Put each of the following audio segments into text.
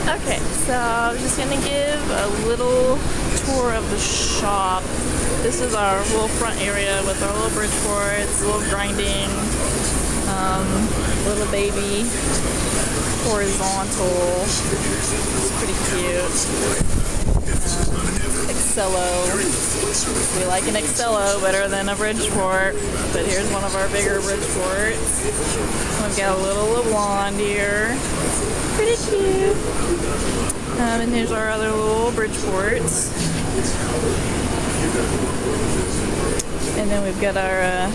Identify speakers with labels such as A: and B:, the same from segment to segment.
A: Okay, so I'm just gonna give a little tour of the shop. This is our little front area with our little Bridgeports, little grinding, little baby horizontal. It's pretty cute. Excello. We like an Excello better than a Bridgeport, but here's one of our bigger Bridgeports. We've got a little LeBlond here. Pretty cute. And here's our other little Bridgeports. And then we've got our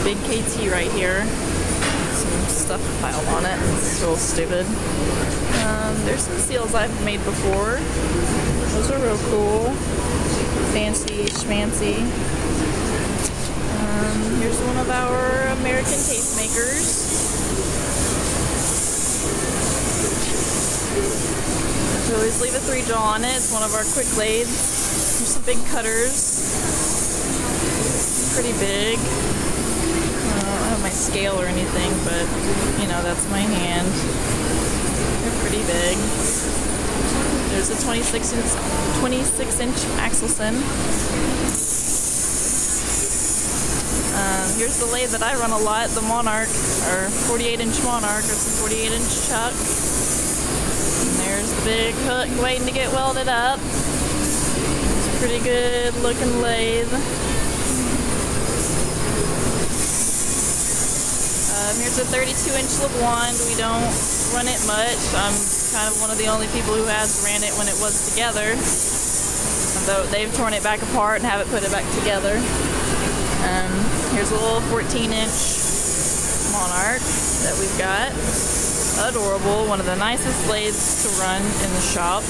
A: big KT right here. Some stuff piled on it. It's real stupid. There's some seals I've made before. Those are real cool. Fancy schmancy. Here's one of our American tastemakers. We always leave a 3-jaw on it. It's one of our quick lathes. There's some big cutters. Pretty big. I don't have my scale or anything, but you know, that's my hand. They're pretty big. There's a 26-inch Axelson. Here's the lathe that I run a lot, the Monarch, or 48-inch Monarch, or some 48-inch chuck. And there's the big hook waiting to get welded up. It's a pretty good looking lathe. Here's a 32-inch LeBlond. We don't run it much. I'm kind of one of the only people who has ran it when it was together. Although they've torn it back apart and haven't put it back together. Here's a little 14-inch Monarch that we've got. Adorable. One of the nicest lathes to run in the shop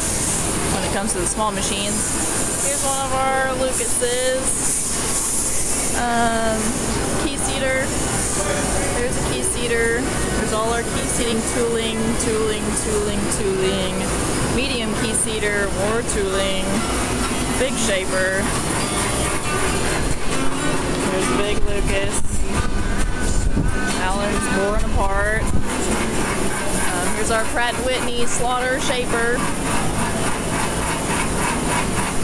A: when it comes to the small machines. Here's one of our Lucas's. Key seater. There's a key seater. There's all our key seating tooling. Medium key seater, more tooling. Big shaper. There's big Lucas. Allen's boring apart. Here's our Pratt & Whitney slaughter shaper.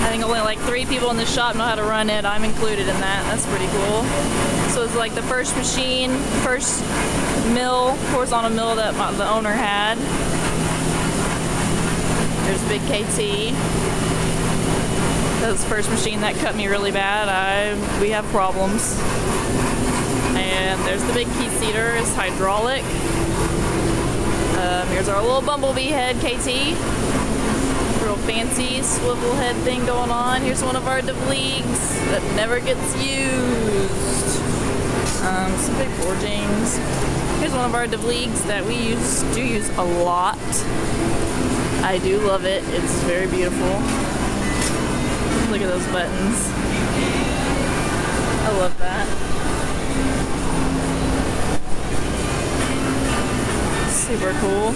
A: I think only like 3 people in the shop know how to run it. I'm included in that. That's pretty cool. So it's like the first machine, first mill, horizontal mill that the owner had. There's big KT. That was the first machine that cut me really bad. We have problems. And there's the big key seater. It's hydraulic. Here's our little bumblebee head KT. Real fancy swivel head thing going on. Here's one of our DeVleegs that never gets used. Some big forgings. Here's one of our DeVleegs that we do use a lot. I do love it. It's very beautiful. Look at those buttons. I love that. Super cool.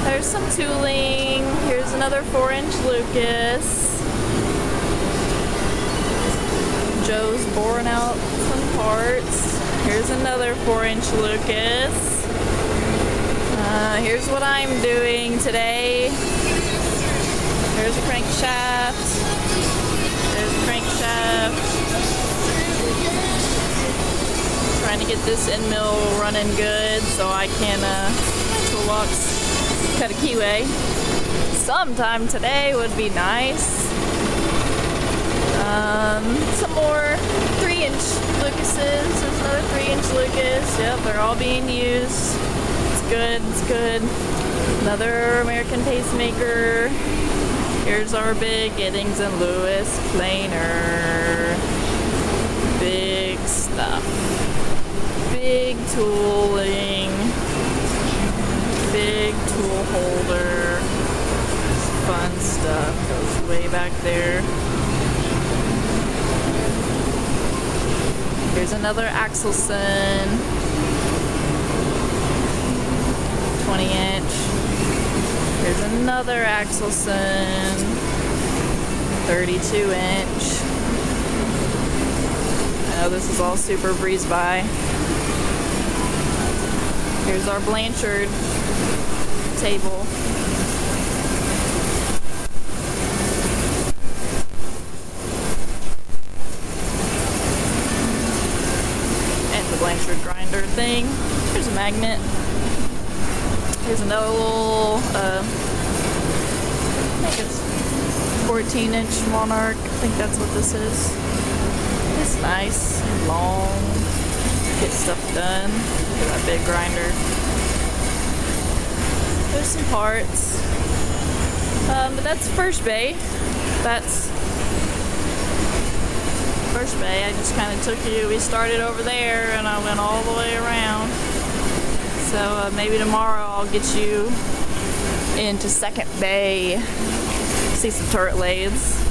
A: There's some tooling. Here's another 4-inch Lucas. Joe's boring out some parts. Here's another 4-inch Lucas. Here's what I'm doing today. There's a crankshaft. There's a crankshaft. Trying to get this end mill running good so I can toolbox cut a keyway. Sometime today would be nice. Some more 3-inch Lucases. There's another 3-inch Lucas. Yep, they're all being used. It's good, it's good. Another American pacemaker. Here's our big Giddings & Lewis planer. Big stuff. Big tooling. Big tool holder. Fun stuff. Goes way back there. Here's another Axelson. 20-inch. Here's another Axelson. 32-inch. Oh, this is all super breeze by. Here's our Blanchard. table. And the Blanchard grinder thing. There's a magnet. Here's another little, I think it's 14-inch Monarch. I think that's what this is. It's nice and long. Get stuff done. Look at that big grinder. There's some parts. But that's first bay. That's first bay. I just kind of took you. We started over there and I went all the way around. So maybe tomorrow I'll get you into second bay. See some turret lathes.